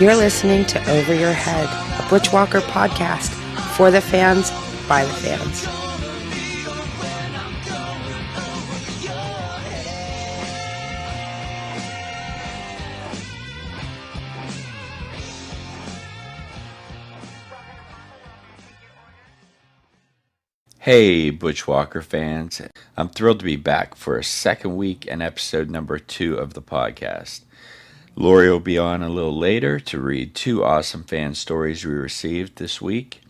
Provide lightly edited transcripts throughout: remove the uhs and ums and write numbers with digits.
You're listening to Over Your Head, a Butch Walker podcast for the fans, by the fans. Hey, Butch Walker fans. I'm thrilled to be back for a second week and episode number 2 of the podcast. Lori will be on a little later to read 2 awesome fan stories we received this week,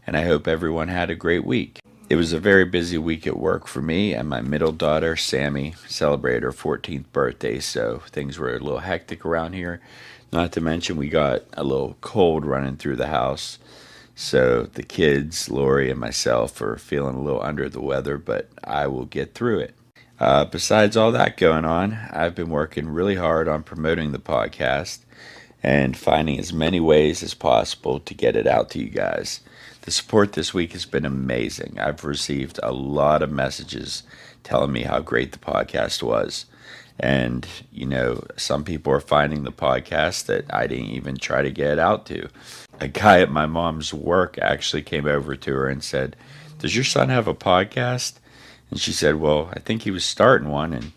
and I hope everyone had a great week. It was a very busy week at work for me, and my middle daughter, Sammy, celebrated her 14th birthday, so things were a little hectic around here. Not to mention we got a little cold running through the house. So the kids, Lori and myself, are feeling a little under the weather, but I will get through it. Besides all that going on, I've been working really hard on promoting the podcast and finding as many ways as possible to get it out to you guys. The support this week has been amazing. I've received a lot of messages telling me how great the podcast was. And, some people are finding the podcast that I didn't even try to get it out to. A guy at my mom's work actually came over to her and said, "Does your son have a podcast?" And she said, "Well, I think he was starting one." And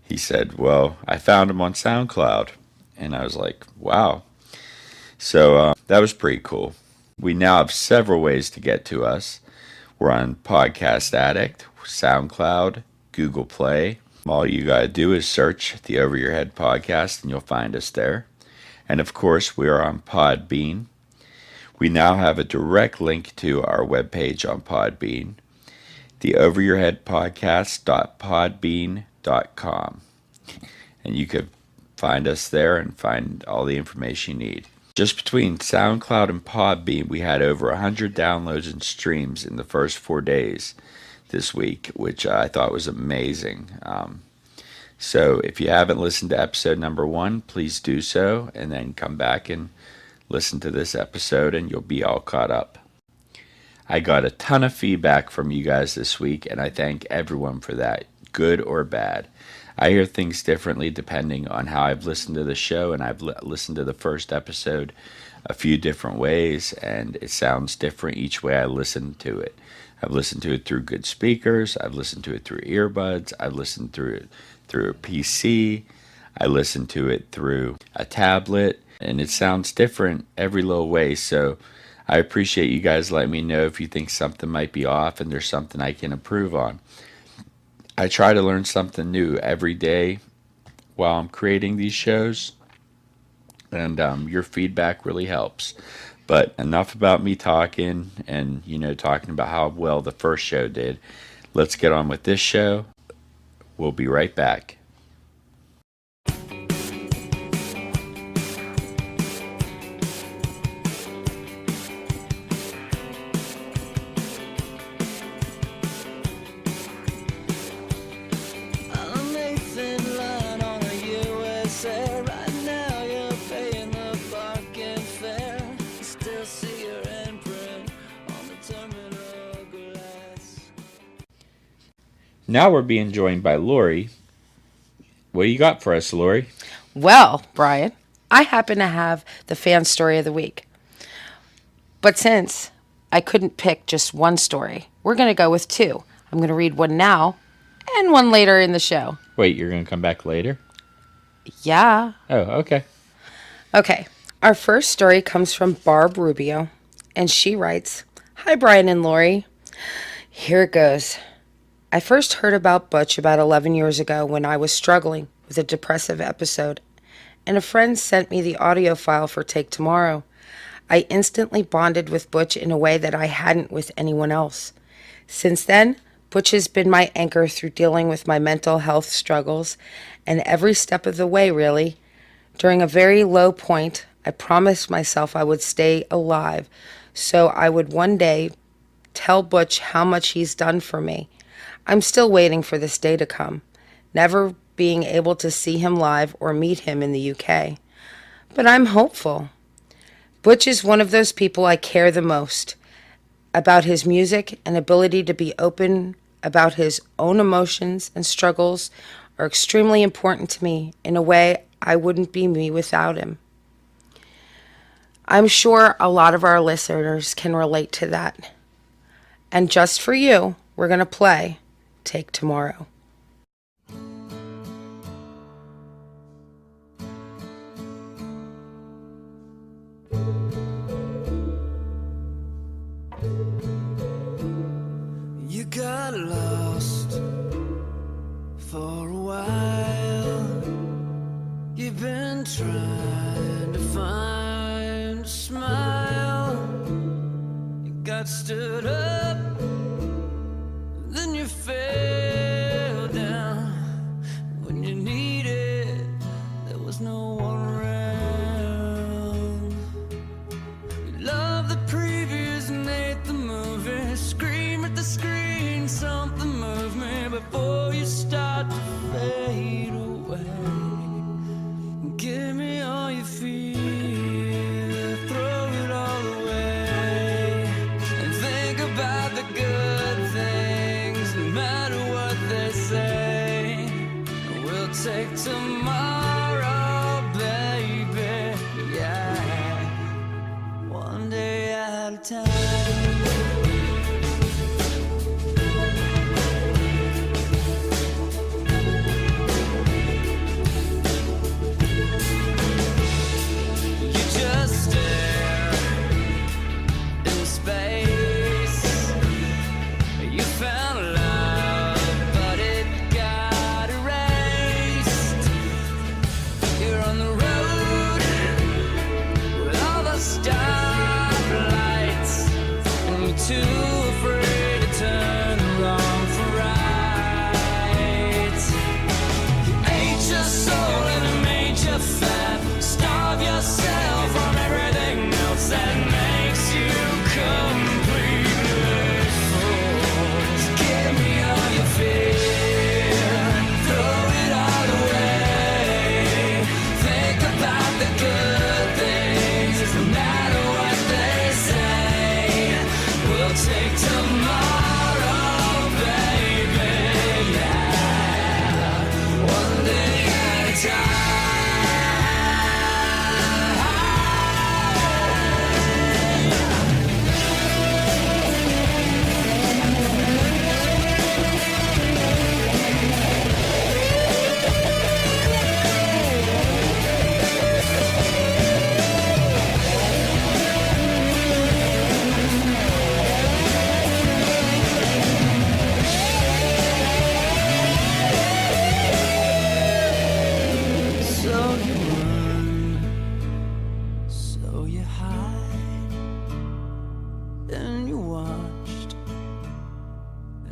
he said, "Well, I found him on SoundCloud." And I was like, wow. So that was pretty cool. We now have several ways to get to us. We're on Podcast Addict, SoundCloud, Google Play. All you gotta do is search the Over Your Head podcast and you'll find us there. And of course, we are on Podbean. We now have a direct link to our webpage on Podbean, the overyourheadpodcast.podbean.com. And you could find us there and find all the information you need. Just between SoundCloud and Podbean, we had over 100 downloads and streams in the first 4 days this week, which I thought was amazing. So if you haven't listened to episode number 1, please do so, and then come back and listen to this episode and you'll be all caught up. I got a ton of feedback from you guys this week, and I thank everyone for that, good or bad. I hear things differently depending on how I've listened to the show, and I've listened to the first episode a few different ways, and it sounds different each way I listen to it. I've listened to it through good speakers, I've listened to it through earbuds, I've listened through it through a PC, I listened to it through a tablet, and it sounds different every little way. So I appreciate you guys letting me know if you think something might be off and there's something I can improve on. I try to learn something new every day while I'm creating these shows, and your feedback really helps. But enough about me talking and, talking about how well the first show did. Let's get on with this show. We'll be right back. Now we're being joined by Lori. What do you got for us, Lori? Well, Brian, I happen to have the fan story of the week. But since I couldn't pick just one story, we're going to go with 2. I'm going to read one now and one later in the show. Wait, you're going to come back later? Yeah. Oh, okay. Okay. Our first story comes from Barb Rubio, and she writes, "Hi, Brian and Lori. Here it goes. I first heard about Butch about 11 years ago when I was struggling with a depressive episode, and a friend sent me the audio file for Take Tomorrow. I instantly bonded with Butch in a way that I hadn't with anyone else. Since then, Butch has been my anchor through dealing with my mental health struggles, and every step of the way, really. During a very low point, I promised myself I would stay alive, so I would one day tell Butch how much he's done for me. I'm still waiting for this day to come, never being able to see him live or meet him in the UK. But I'm hopeful. Butch is one of those people I care the most about. His music and ability to be open about his own emotions and struggles are extremely important to me in a way I wouldn't be me without him. I'm sure a lot of our listeners can relate to that. And just for you, we're going to play Take Tomorrow. You got lost for a while. You've been trying to find a smile. You got stood up, then you fell down. When you needed, there was no one around. You love the previews and hate the movie. Scream at the screen, something move me before you start to fade away. Give me all you feel, throw it all away, and think about the good things, no matter what they say. We'll take tomorrow, baby, yeah, one day at a time.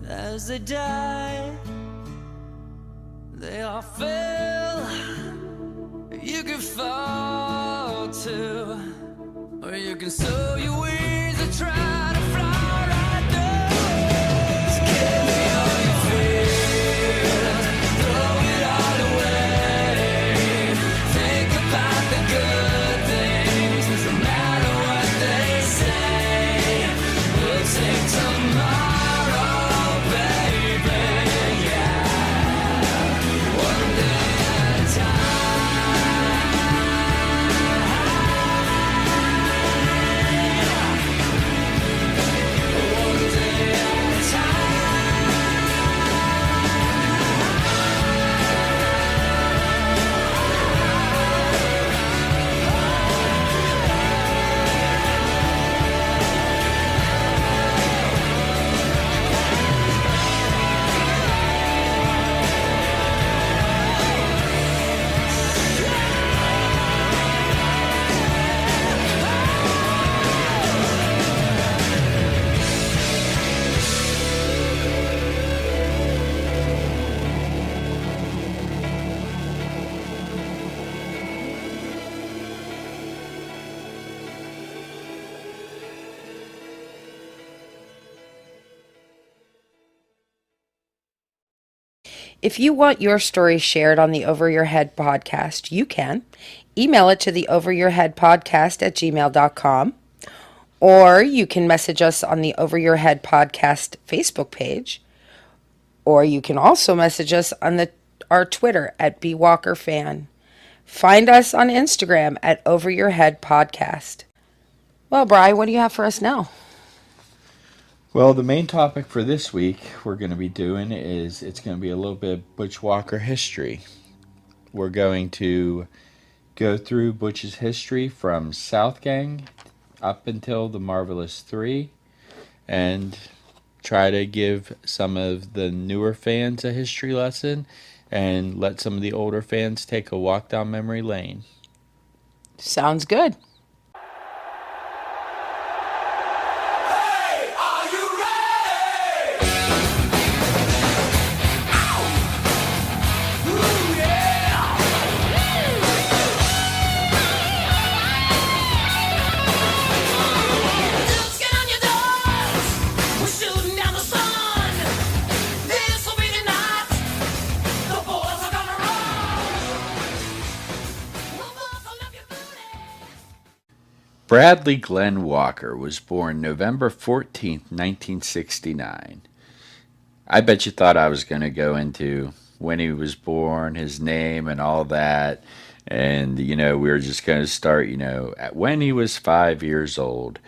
As they die, they all fell. You can fall too, or you can sow your wings and try to fly right through. Just give me all you feel, throw it all away. Think about the good things, no matter what they say. We'll take tomorrow. If you want your story shared on the Over Your Head podcast, you can email it to the overyourheadpodcast@gmail.com, or you can message us on the Over Your Head podcast Facebook page, or you can also message us on our Twitter @BWalkerFan. Find us on Instagram @Over Your Head Podcast. Well, Bri, what do you have for us now? Well, the main topic for this week we're going to be doing is it's going to be a little bit of Butch Walker history. We're going to go through Butch's history from South Gang up until the Marvelous Three and try to give some of the newer fans a history lesson and let some of the older fans take a walk down memory lane. Sounds good. Bradley Glenn Walker was born November 14th, 1969. I bet you thought I was going to go into when he was born, his name, and all that. And, we were just going to start, at when he was 5 years old.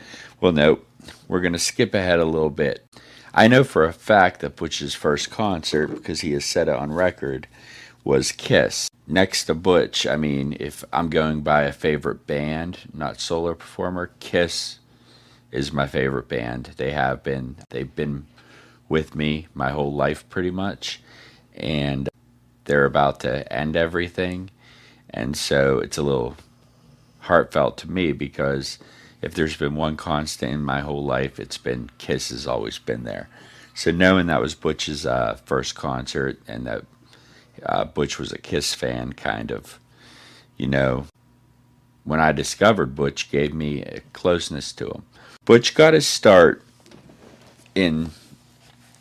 Well, nope. We're going to skip ahead a little bit. I know for a fact that Butch's first concert, because he has said it on record, was Kiss. Next to Butch, I mean, if I'm going by a favorite band, not solo performer, Kiss is my favorite band. They've been with me my whole life pretty much, and they're about to end everything, and so it's a little heartfelt to me because if there's been one constant in my whole life, it's been Kiss has always been there. So knowing that was Butch's first concert and that Butch was a Kiss fan, kind of, when I discovered Butch, gave me a closeness to him. Butch got his start in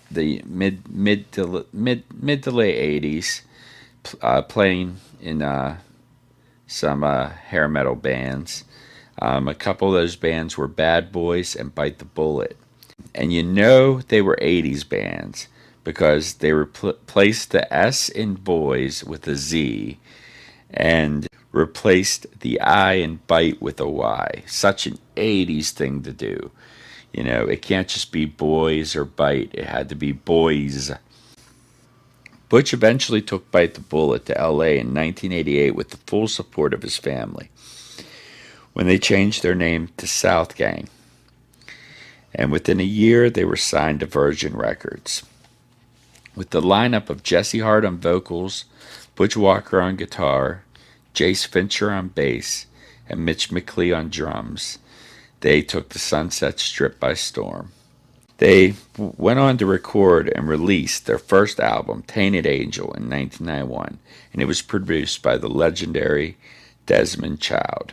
the mid to late 80s, playing in some hair metal bands. A couple of those bands were Bad Boys and Bite the Bullet, and they were 80s bands because they replaced the S in boys with a Z and replaced the I in bite with a Y. Such an 80s thing to do. It can't just be boys or bite. It had to be boys. Butch eventually took Bite the Bullet to LA in 1988 with the full support of his family when they changed their name to South Gang. And within a year, they were signed to Virgin Records. With the lineup of Jesse Hart on vocals, Butch Walker on guitar, Jace Fincher on bass, and Mitch McLean on drums, they took the Sunset Strip by storm. They went on to record and release their first album, Tainted Angel, in 1991, and it was produced by the legendary Desmond Child.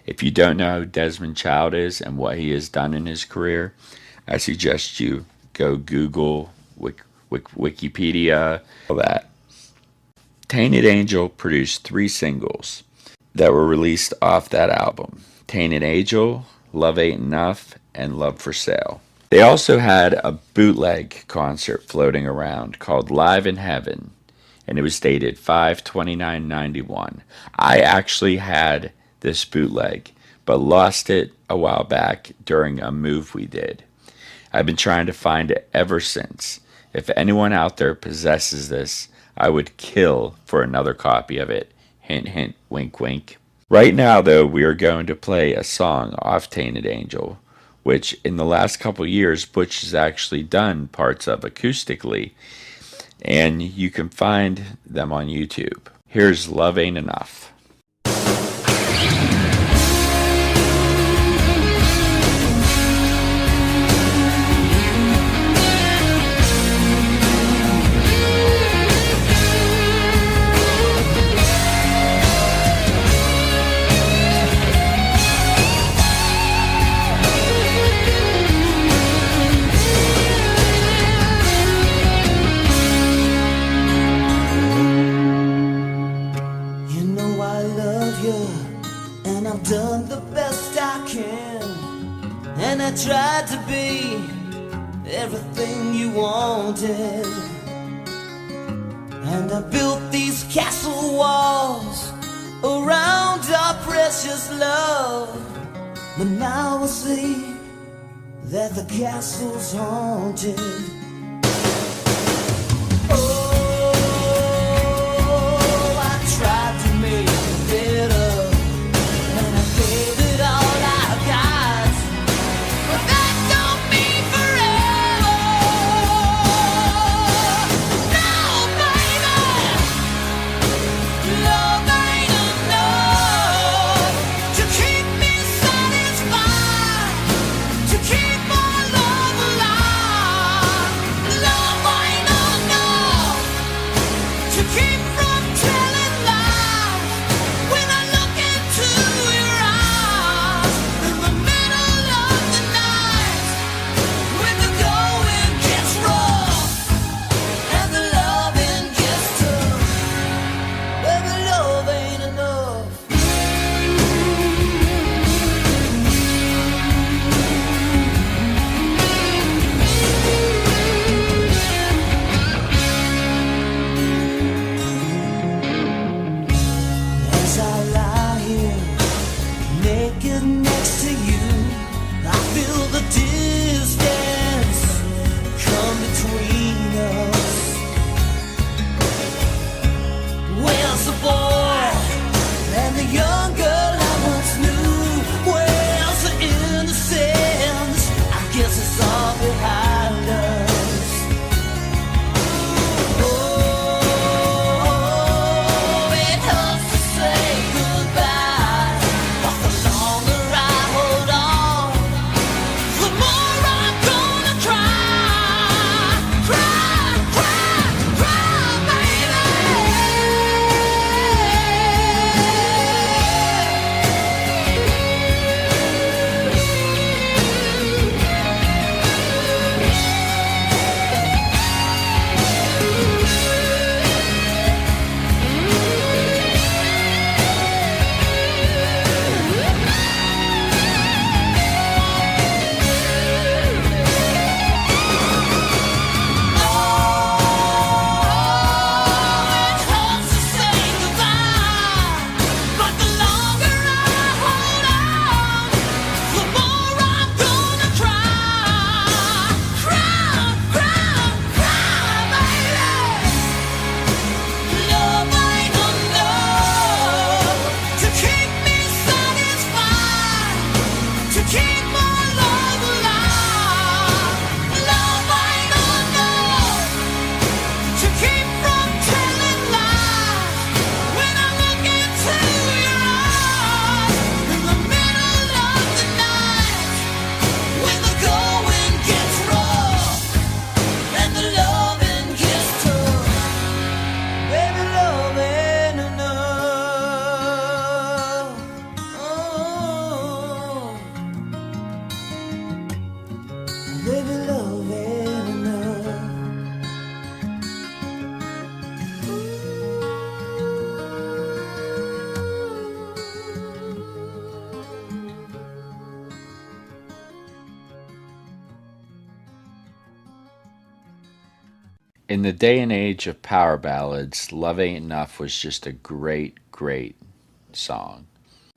If you don't know who Desmond Child is and what he has done in his career, I suggest you go Google, Wikipedia, all that. Tainted Angel produced 3 singles that were released off that album: Tainted Angel, Love Ain't Enough, and Love for Sale. They also had a bootleg concert floating around called Live in Heaven, and it was dated 5/29/91. I actually had this bootleg, but lost it a while back during a move we did. I've been trying to find it ever since. If anyone out there possesses this, I would kill for another copy of it. Hint, hint, wink, wink. Right now, though, we are going to play a song off Tainted Angel, which in the last couple years, Butch has actually done parts of acoustically, and you can find them on YouTube. Here's Love Ain't Enough. I tried to be everything you wanted, and I built these castle walls around our precious love. But now I see that the castle's haunted. Oh, I tried to make it better, and I gave it all I got. But that don't mean forever. No, baby, love ain't enough to keep me satisfied, to keep my love alive. Love ain't enough to keep from telling lies. When I look into your eyes in the middle of the night, when the going gets rough and the loving gets tough, baby, love ain't enough. As I lie here naked next to you, I feel the distance come between us. Where's the boy and the young girl I once knew? Where's the innocence? I guess it's all behind us. Oh, it hurts to say goodbye, but the longer I hold on, the more I'm gonna cry, cry, cry, cry, baby. It hurts to say goodbye, but the longer I hold on, the more I'm gonna cry, cry, cry, cry, baby. Love ain't enough to keep me satisfied, to keep my love alive. Love ain't enough to keep from telling lies. When I look into your eyes in the middle of the night, when the going gets rough and the loving gets tough, baby, love ain't enough. Oh, baby, love ain't enough. In the day and age of power ballads, Love Ain't Enough was just a great, great song.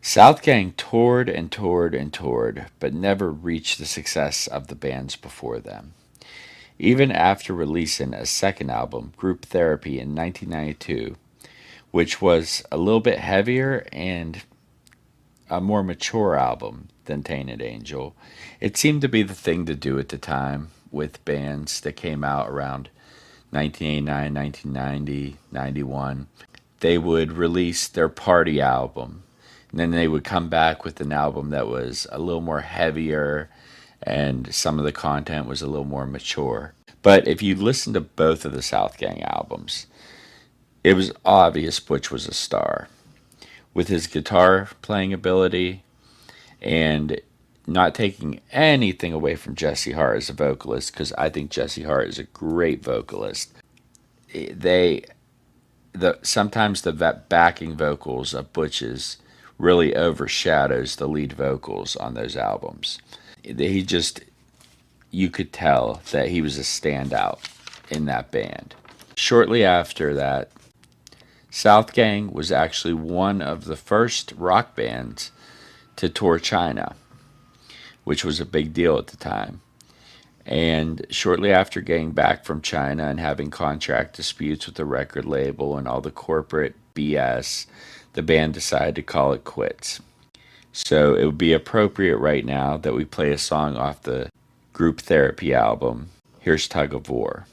South Gang toured and toured and toured, but never reached the success of the bands before them. Even after releasing a second album, Group Therapy, in 1992, which was a little bit heavier and a more mature album than Tainted Angel, it seemed to be the thing to do at the time with bands that came out around 1989, 1990, 91. They would release their party album, and then they would come back with an album that was a little more heavier and some of the content was a little more mature. But if you listen to both of the South Gang albums, it was obvious Butch was a star. With his guitar playing ability and not taking anything away from Jesse Hart as a vocalist, because I think Jesse Hart is a great vocalist. Sometimes the backing vocals of Butch's really overshadows the lead vocals on those albums. You could tell that he was a standout in that band. Shortly after that, South Gang was actually one of the first rock bands to tour China. which was a big deal at the time. And shortly after getting back from China and having contract disputes with the record label and all the corporate BS, the band decided to call it quits. So it would be appropriate right now that we play a song off the Group Therapy album. Here's Tug of War.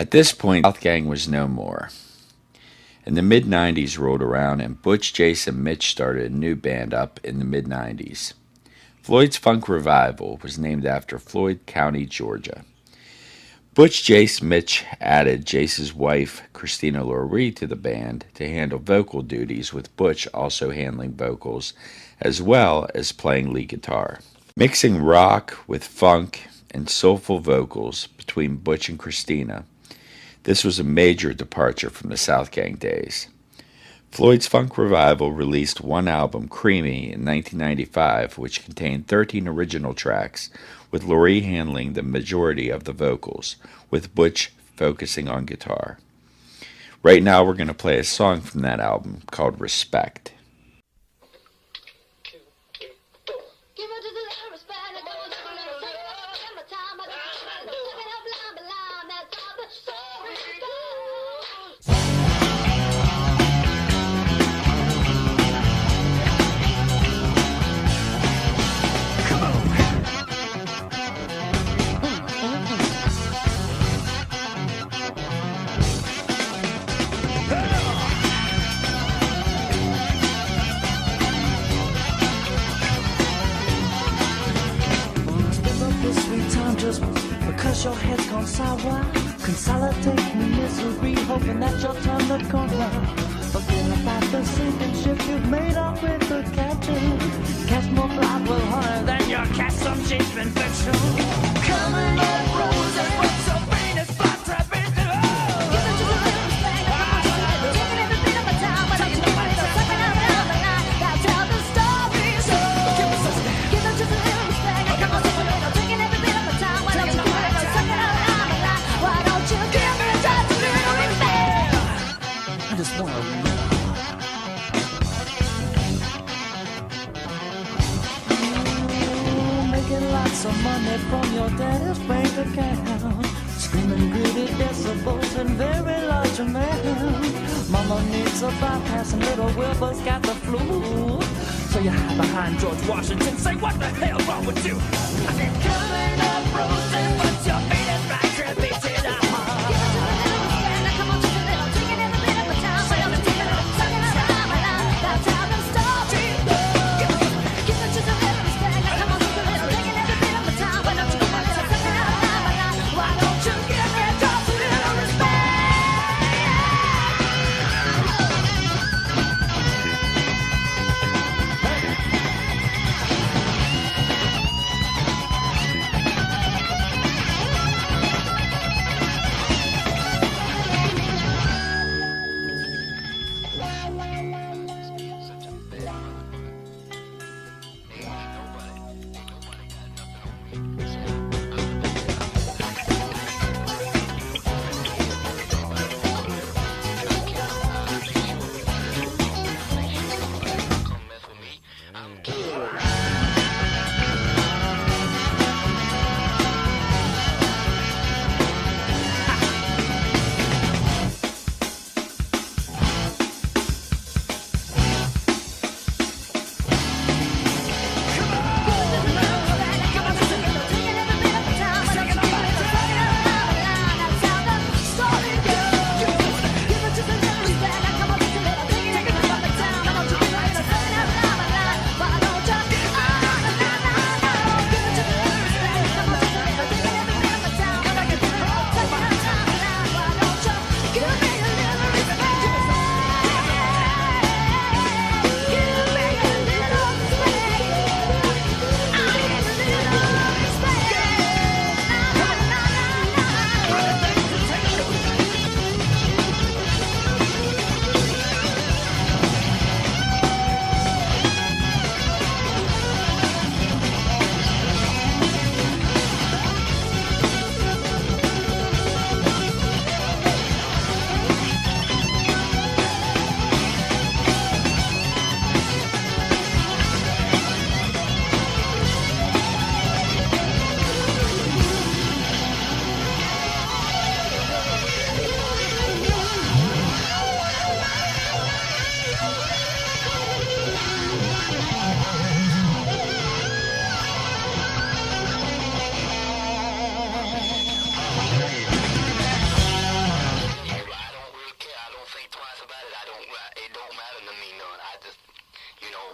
At this point, South Gang was no more. And the mid-90s rolled around, and Butch, Jason, Mitch started a new band up in the mid-90s. Floyd's Funk Revival was named after Floyd County, Georgia. Butch, Jace, Mitch added Jace's wife, Christina Laurie, to the band to handle vocal duties, with Butch also handling vocals as well as playing lead guitar. Mixing rock with funk and soulful vocals between Butch and Christina, this was a major departure from the South Gang days. Floyd's Funk Revival released one album, Creamy, in 1995, which contained 13 original tracks, with Laurie handling the majority of the vocals, with Butch focusing on guitar. Right now we're going to play a song from that album called Respect. Because your head's gone sour, consolidating misery, hoping that you'll turn the corner. Forget about the sinking ship you've made up with the captain. Catch more blood with honey than your catch some cheap infection. Coming up roses, what's your Venus flytrap in the hole? Give it to the little thing, taking every bit of my time, but I'm doing it, sucking up down the line. That's how the story goes. Give it to the little thing, come on, taking every bit of my time, but I'm doing it, sucking up down the line. Why don't you give me just a little respect? I just wanna lots of money from your daddy's bank account, screaming gritty decibels and very large amount. Mama needs a bypass and little Wilbur's got the flu. So you hide behind George Washington, say what the hell wrong with you? I said coming up roses, but your feet is right, trippy to the heart. Give it to the little stand, come on to the little, taking every bit of my time, but I'm taking it, sucking it out my life. That's how the story goes. Give it to the little stand, come on to the little, taking every bit of my time, but I'm taking it, sucking it out my life. Why don't you give me just a little respect?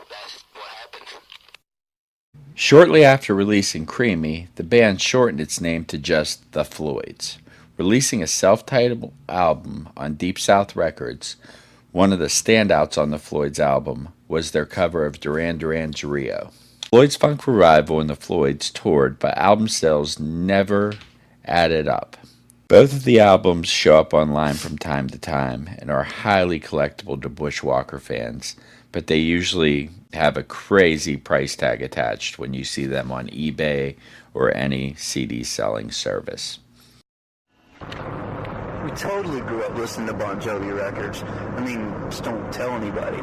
that's what happened. Shortly after releasing Creamy, the band shortened its name to just The Floyds, releasing a self-titled album on Deep South Records. One of the standouts on the Floyds album was their cover of Duran Duran's Rio. Floyd's Funk Revival and the Floyds toured, but album sales never added up. Both of the albums show up online from time to time and are highly collectible to Bushwalker fans, but they usually have a crazy price tag attached when you see them on eBay or any CD selling service. We totally grew up listening to Bon Jovi records. I mean, just don't tell anybody.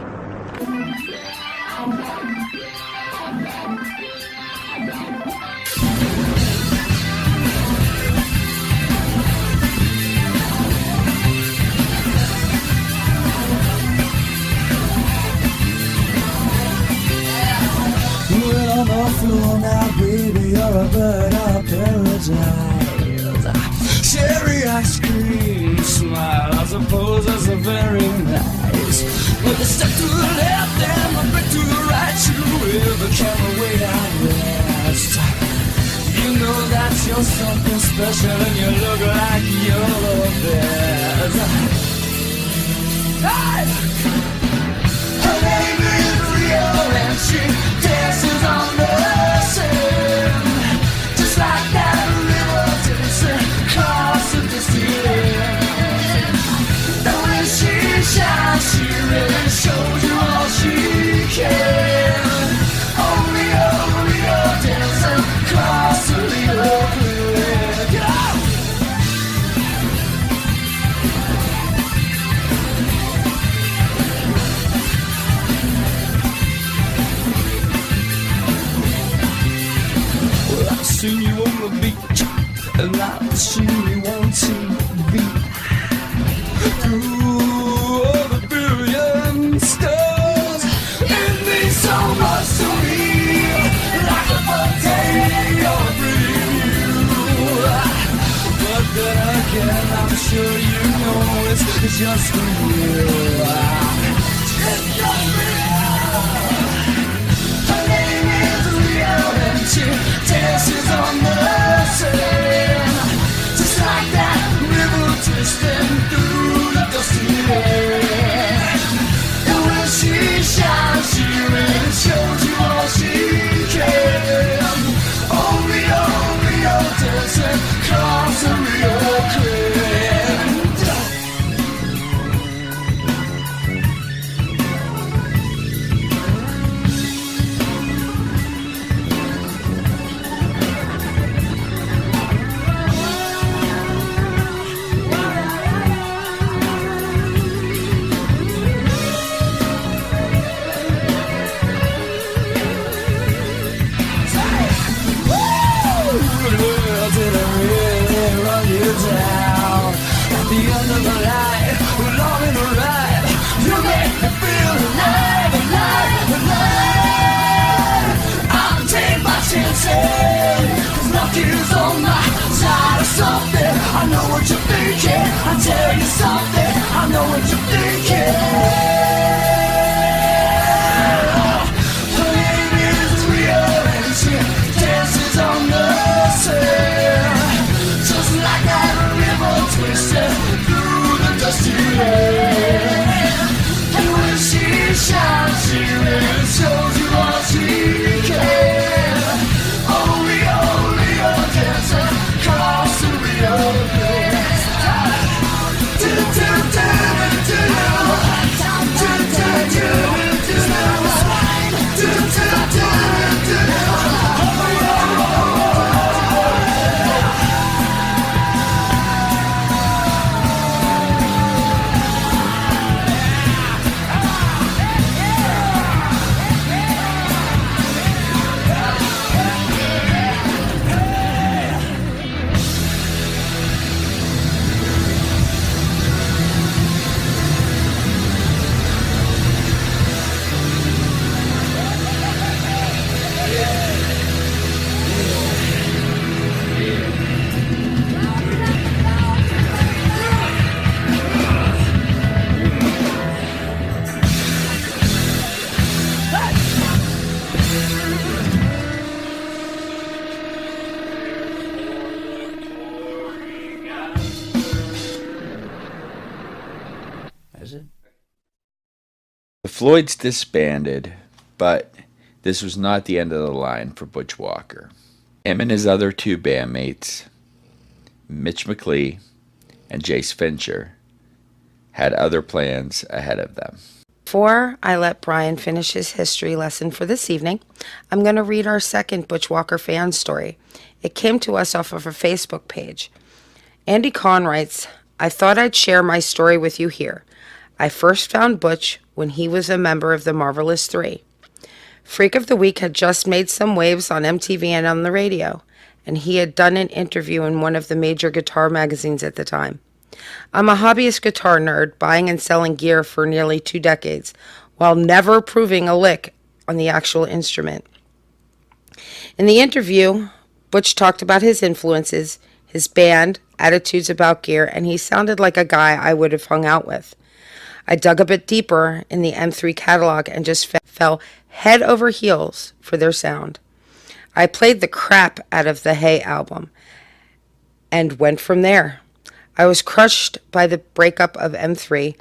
We're on the floor now, baby, you're a bird of paradise. Cherry ice cream smile, I suppose that's a very nice. With a step to the left and a break to the right, you will the camera way out west. You know that you're something special and you look like you're the best. Hey! Her name is Rio and she dances on the sand, just like that river dancing across the distance. And when she shines, she really shows you all she can. Oh, Rio dancing across the Rio Creek. Go! I've seen you on the beach, and I've seen you on TV. Through all the billion stars, it means so much to me. Like a potato view. But then again, I'm sure you know it's just for you. It's just for you. Her name is Rio and she dances on the sand, just like that river twisting through the dusty air. And when she shines, she really shows you all she can. Oh, Rio dancing across the Rio Creek. Floyd's disbanded, but this was not the end of the line for Butch Walker. Him and his other two bandmates, Mitch McLean and Jace Fincher, had other plans ahead of them. Before I let Brian finish his history lesson for this evening, I'm going to read our second Butch Walker fan story. It came to us off of a Facebook page. Andy Kahn writes, I thought I'd share my story with you here. I first found Butch when he was a member of the Marvelous Three. Freak of the Week had just made some waves on MTV and on the radio, and he had done an interview in one of the major guitar magazines at the time. I'm a hobbyist guitar nerd, buying and selling gear for nearly 2 decades, while never proving a lick on the actual instrument. In the interview, Butch talked about his influences, his band, attitudes about gear, and he sounded like a guy I would have hung out with. I dug a bit deeper in the M3 catalog and just fell head over heels for their sound. I played the crap out of the Hey album and went from there. I was crushed by the breakup of M3,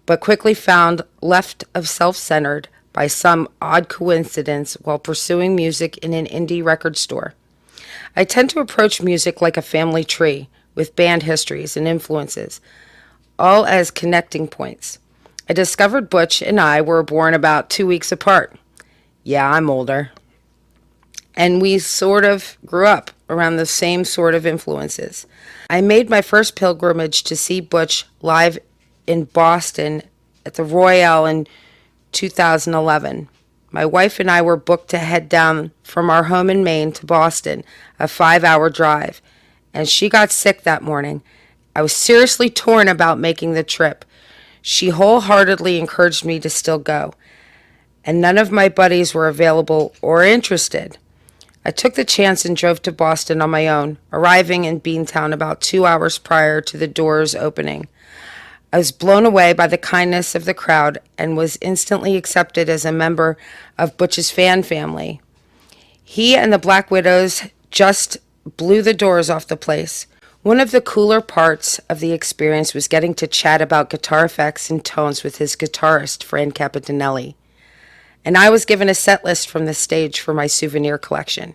but quickly found left of self-centered by some odd coincidence while pursuing music in an indie record store. I tend to approach music like a family tree, with band histories and influences, all as connecting points. I discovered Butch and I were born about 2 weeks apart. Yeah, I'm older. And we sort of grew up around the same sort of influences. I made my first pilgrimage to see Butch live in Boston at the Royale in 2011. My wife and I were booked to head down from our home in Maine to Boston, a 5-hour drive, and she got sick that morning. I was seriously torn about making the trip. She wholeheartedly encouraged me to still go, and none of my buddies were available or interested. I took the chance and drove to Boston on my own, arriving in Beantown about 2 hours prior to the doors opening. I was blown away by the kindness of the crowd and was instantly accepted as a member of Butch's fan family. He and the Black Widows just blew the doors off the place. One of the cooler parts of the experience was getting to chat about guitar effects and tones with his guitarist, Fran Capitanelli. And I was given a set list from the stage for my souvenir collection.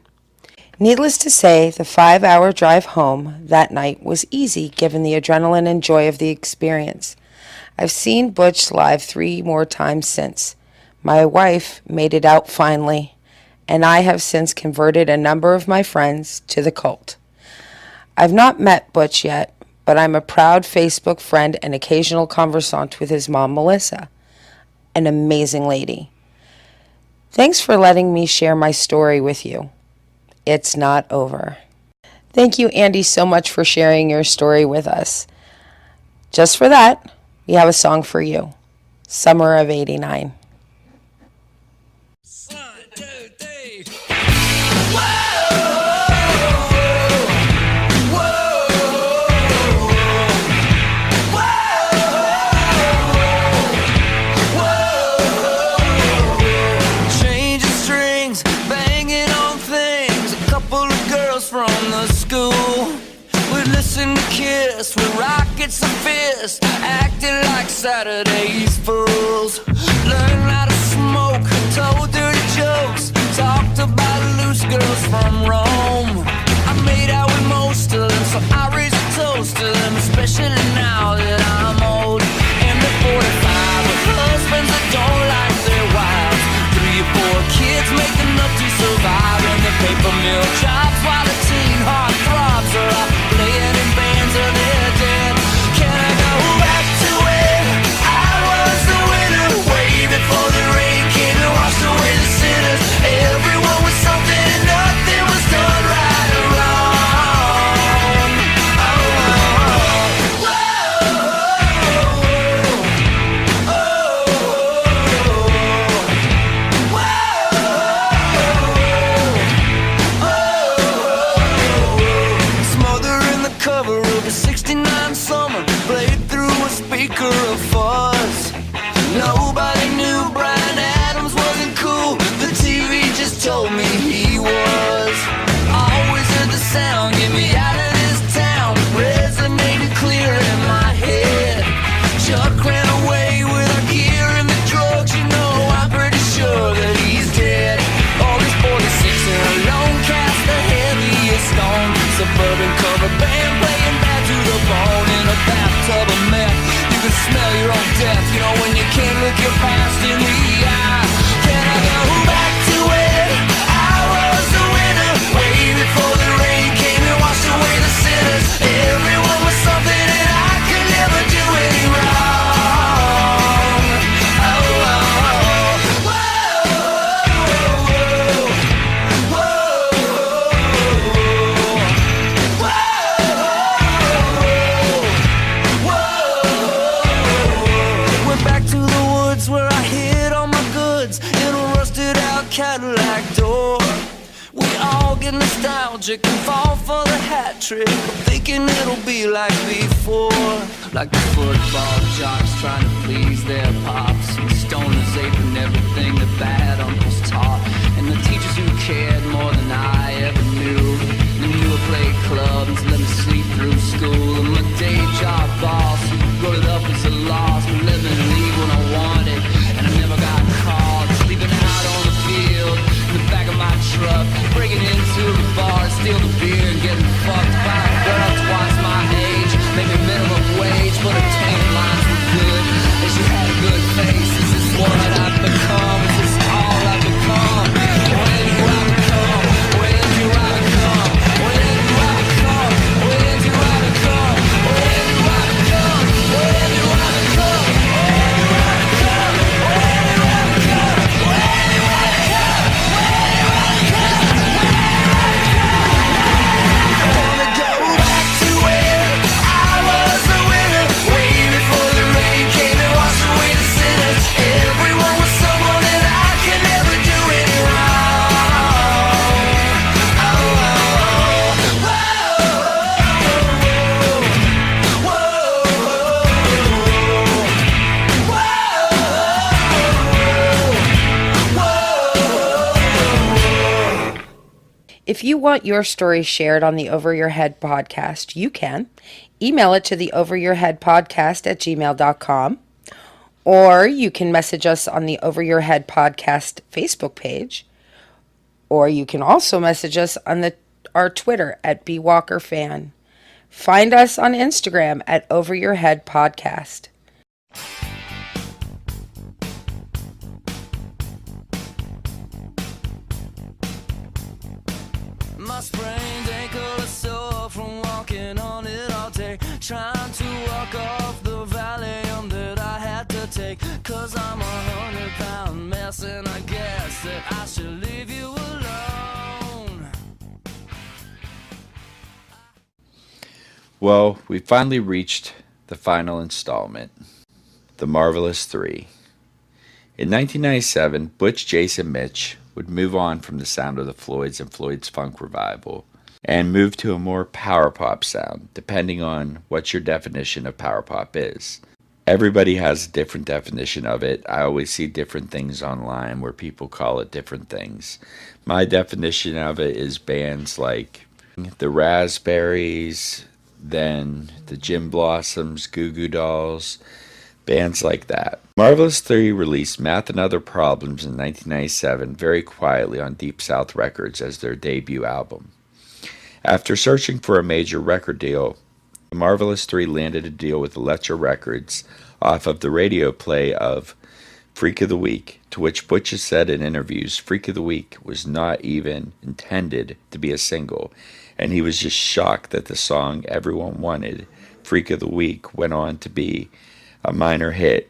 Needless to say, the 5-hour drive home that night was easy given the adrenaline and joy of the experience. I've seen Butch live 3 more times since. My wife made it out finally, and I have since converted a number of my friends to the cult. I've not met Butch yet, but I'm a proud Facebook friend and occasional conversant with his mom, Melissa, an amazing lady. Thanks for letting me share my story with you. It's not over. Thank you, Andy, so much for sharing your story with us. Just for that, we have a song for you. Summer of '89. 1, 2, 3. Changing strings, banging on things. A couple of girls from the school would listen to Kiss with rockets and fists, acting like Saturday's fools. Learned how to smoke, told dirty jokes, talked about loose girls from Rome. I made out with most of them, so I raise a toast to them, especially now that I'm old. And the 45 with husbands that don't like their wives, 3 or 4 kids make enough to survive, and the paper mill jobs while the teen heart throbs are all playing in bands of their dead. Can I go back to when I was the winner, way before the rain came and washed away the sinners? Everyone was something and nothing was done. Cadillac door. We all get nostalgic and fall for the hat trick, thinking it'll be like before. Like the football jocks trying to please their pops, and stoners aping everything the bad uncles taught, and the teachers who cared more than I ever knew. They knew I played clubs, let me sleep through school, and my day job boss who wrote it up as a loss, but let me leave when I wanted, and I never got caught. Sleeping out on the field, in the back of my truck, breaking into the bar, steal the beer, and getting fucked by a girl twice my age, maybe minimum wage, but her taint lines were good, and she had a good face. Is this what I've become? Is this all I've become? When do I become? When do I become? When do I become? When do I become? When do I become? When do I become? When do I become? When do I become? When do I become? I wanna go back to where I was a winner, way before the rain came and washed away the sinners. Everyone was someone and I could never do any wrong. Oh, whoa, whoa. If you want your story shared on the Over Your Head podcast, you can email it to the overyourheadpodcast@gmail.com, or you can message us on the Over Your Head podcast Facebook page, or you can also message us on our Twitter at BWalkerFan. Find us on Instagram at Over Your Head Podcast. My sprained ankle is sore from walking on it all day, trying to walk off the Valium that I had to take, 'cause I'm 100-pound mess, and I guess that I should leave you alone. Well, we finally reached the final installment, The Marvelous Three. In 1997, Butch, Jason, Mitch would move on from the sound of the Floyds and Floyd's funk revival and move to a more power pop sound, depending on what your definition of power pop is. Everybody has a different definition of it. I always see different things online where people call it different things. My definition of it is bands like the Raspberries, then the Gin Blossoms, Goo Goo Dolls, bands like that. Marvelous 3 released Math and Other Problems in 1997 very quietly on Deep South Records as their debut album. After searching for a major record deal, the Marvelous 3 landed a deal with Elektra Records off of the radio play of Freak of the Week, to which Butch has said in interviews Freak of the Week was not even intended to be a single, and he was just shocked that the song everyone wanted, Freak of the Week, went on to be a minor hit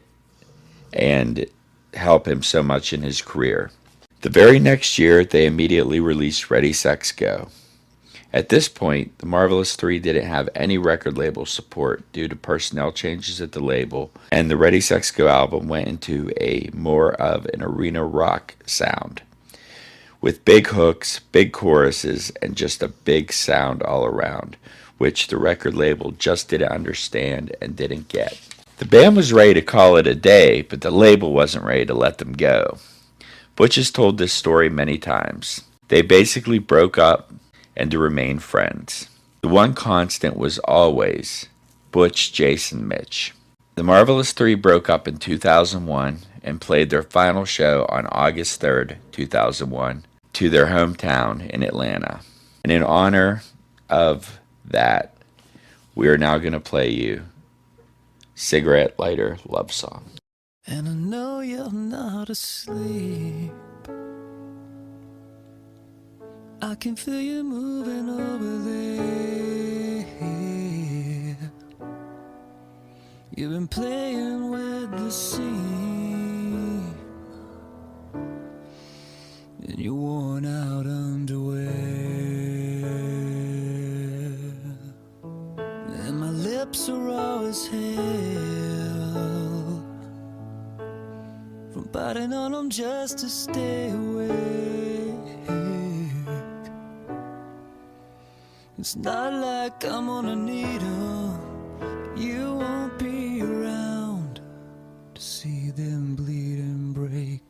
and help him so much in his career. The very next year, they immediately released Ready, Sex, Go. At this point, the Marvelous 3 didn't have any record label support due to personnel changes at the label, and the Ready, Sex, Go album went into a more of an arena rock sound, with big hooks, big choruses, and just a big sound all around, which the record label just didn't understand and didn't get. The band was ready to call it a day, but the label wasn't ready to let them go. Butch has told this story many times. They basically broke up and to remain friends. The one constant was always Butch, Jason, Mitch. The Marvelous 3 broke up in 2001 and played their final show on August 3rd, 2001, to their hometown in Atlanta. And in honor of that, we are now going to play you Cigarette Lighter Love Song. And I know you're not asleep. I can feel you moving over there. You've been playing with the seam in your worn out underwear, and my lips are always held from Riding on them just to stay awake. It's not like I'm gonna need 'em. You won't be around to see them bleed and break.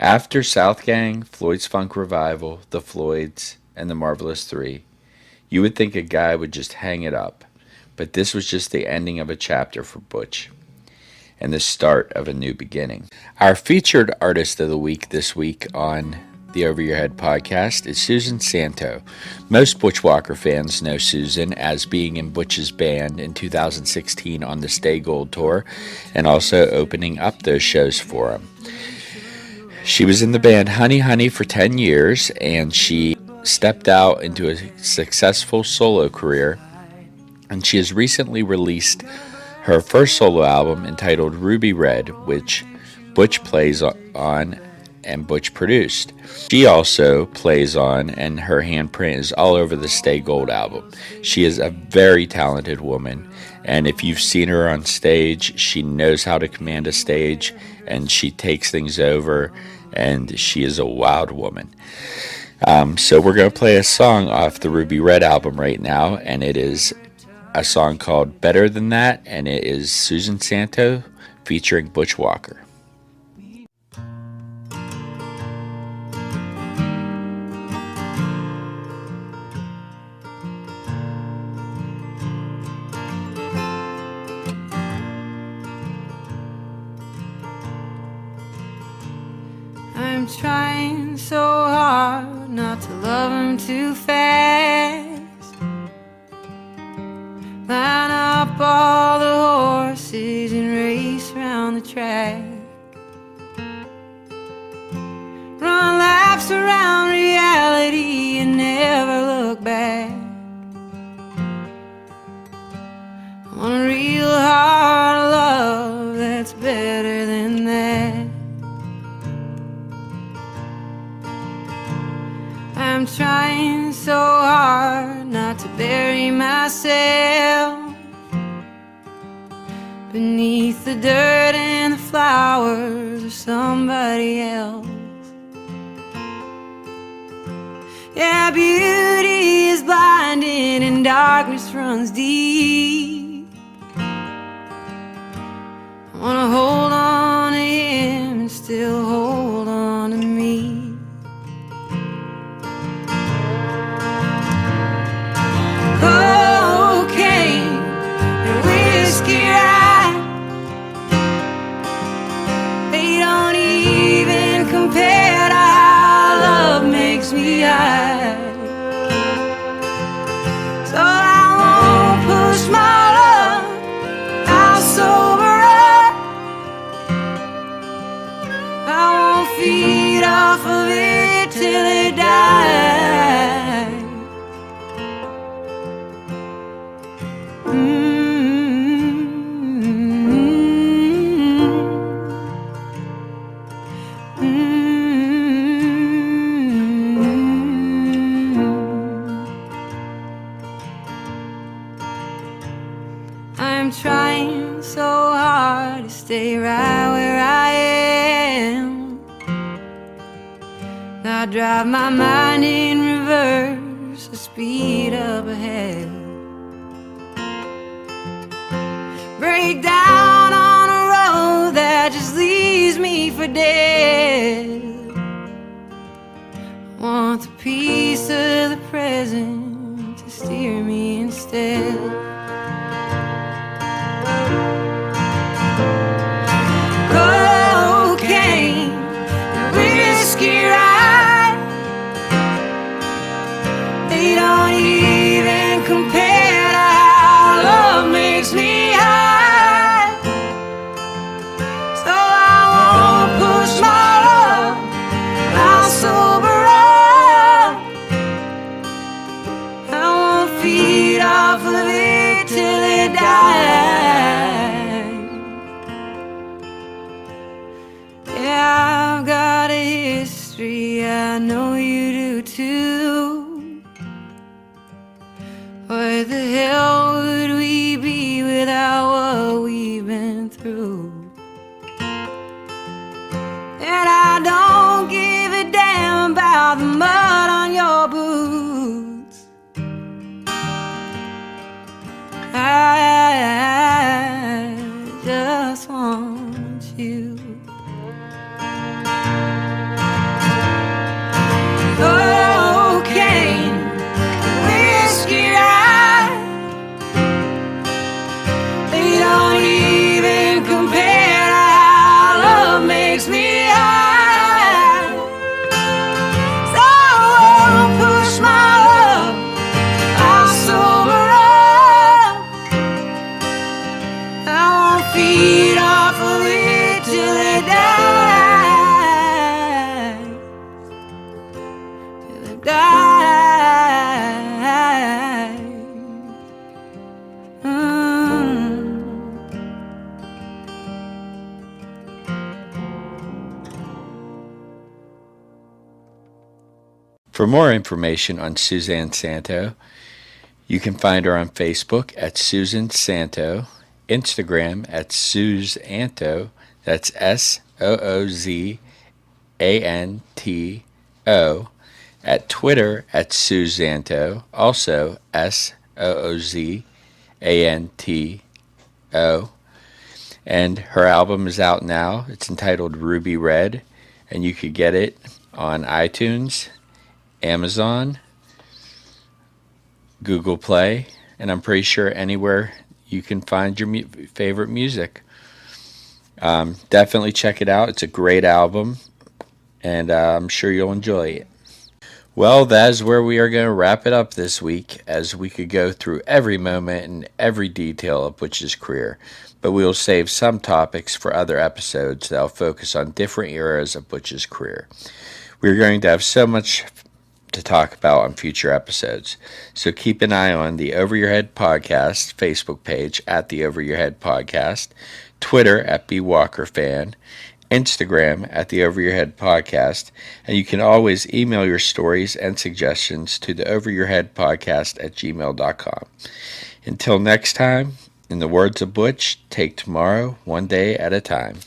After Southgang, Floyd's Funk Revival, The Floyds, and The Marvelous Three, you would think a guy would just hang it up, but this was just the ending of a chapter for Butch and the start of a new beginning. Our featured artist of the week this week on the Over Your Head podcast is Susan Santo. Most Butch Walker fans know Susan as being in Butch's band in 2016 on the Stay Gold tour and also opening up those shows for him. She was in the band Honey Honey for 10 years, and she stepped out into a successful solo career, and she has recently released her first solo album entitled Ruby Red, which Butch plays on and Butch produced. She also plays on, and her handprint is all over the Stay Gold album. She is a very talented woman, and if you've seen her on stage, she knows how to command a stage, and she takes things over, and she is a wild woman. So we're going to play a song off the Ruby Red album right now, and it is a song called Better Than That, and it is Susan Santo featuring Butch Walker. I'm trying so hard not to love him too fast. Line up all the horses and race round the track. Run laps around reality and never look back. I want a real hard love that's better than that. I'm trying so hard not to bury myself beneath the dirt and the flowers of somebody else. Yeah, beauty is blinding and darkness runs deep. I wanna hold on to him and still hold on to me. Cocaine and whiskey ride, they don't even compare to how love makes me high. So I won't push my love, I'll sober up. I won't feed off of it till it dies. I'm trying so hard to stay right where I am. I drive my mind in reverse, I speed up ahead. Break down on a road that just leaves me for dead. I want the peace of the present to steer me instead. Cocaine and whiskey ride, they don't even compare to how love makes me high. So I won't push my love, I'll sober up. I won't feed off of it till it dies. Yeah, I've got a history, I know you do too. What the hell would we be without what we've been through? And I don't give a damn about the mud on your boots. I just want you. Cocaine, whiskey ride, they don't even compare to how love makes me high. So I won't push my love, I'll sober up. I won't feed off of it till it dies. For more information on Suzanne Santo, you can find her on Facebook at Susan Santo, Instagram at Suzanto, that's SOOZANTO, at Twitter at Suzanto, also SOOZANTO, and her album is out now. It's entitled Ruby Red, and you could get it on iTunes, Amazon, Google Play, and I'm pretty sure anywhere you can find your favorite music. Definitely check it out. It's a great album, and I'm sure you'll enjoy it. Well, that is where we are going to wrap it up this week, as we could go through every moment and every detail of Butch's career, but we will save some topics for other episodes that will focus on different eras of Butch's career. We're going to have so much to talk about on future episodes, so keep an eye on the Over Your Head Podcast Facebook page at the Over Your Head Podcast, Twitter at BWalkerFan, Instagram at the Over Your Head Podcast, and you can always email your stories and suggestions to the overyourheadpodcast at gmail.com. Until next time, in the words of Butch, take tomorrow one day at a time.